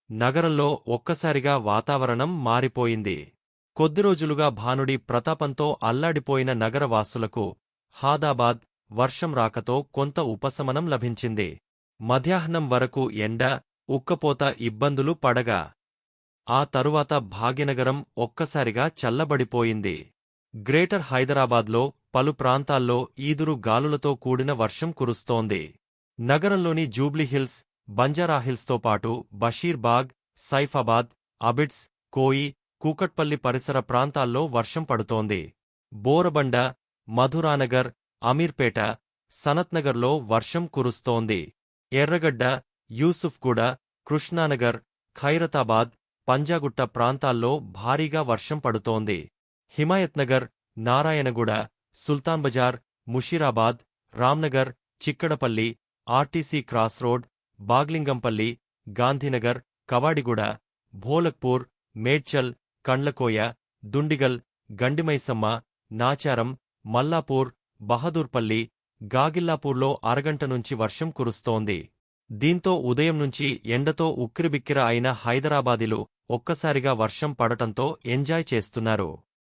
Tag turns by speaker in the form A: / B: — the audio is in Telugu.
A: నగరంలో ఒక్కసారిగా వాతావరణం మారిపోయింది. కొద్ది రోజులుగా భానుడి ప్రతాపంతో అల్లాడిపోయిన నగరవాసులకు హాదాబాద్ వర్షం రాకతో కొంత ఉపశమనం లభించింది. మధ్యాహ్నం వరకు ఎండ, ఉక్కపోత ఇబ్బందులు పడగా ఆ తరువాత భాగ్యనగరం ఒక్కసారిగా చల్లబడిపోయింది. గ్రేటర్ హైదరాబాద్లో పలు ప్రాంతాల్లో ఈదురు గాలులతో కూడిన వర్షం కురుస్తోంది. నగరంలోని జూబ్లీహిల్స్, బంజారాహిల్స్తో పాటు బషీర్బాగ్, సైఫాబాద్, అబిడ్స్, కోయి, కూకట్పల్లి పరిసర ప్రాంతాల్లో వర్షం పడుతోంది. బోరబండ, మధురానగర్, అమీర్పేట, సనత్నగర్లో వర్షం కురుస్తోంది. ఎర్రగడ్డ, యూసుఫ్గూడ, కృష్ణానగర్, ఖైరతాబాద్, పంజాగుట్ట ప్రాంతాల్లో భారీగా వర్షం పడుతోంది. Himayatnagar, Narayanguda, Sultan Bazar, Musheerabad, Ramnagar, Chikkadpally, RTC cross road, Baghlingampally, Gandhinagar, Kavadiguda, Bholakpur, Medchal, Kandlakoya, Dundigal, Gandimaisamma, Nacharam, Mallapur, Bahadurpally, గాగిల్లాపూర్లో అరగంట నుంచి వర్షం కురుస్తోంది. దీంతో ఉదయం నుంచి ఎండతో ఉక్కిరిబిక్కిర అయిన హైదరాబాదీలు ఒక్కసారిగా వర్షం పడటంతో ఎంజాయ్ చేస్తున్నారు.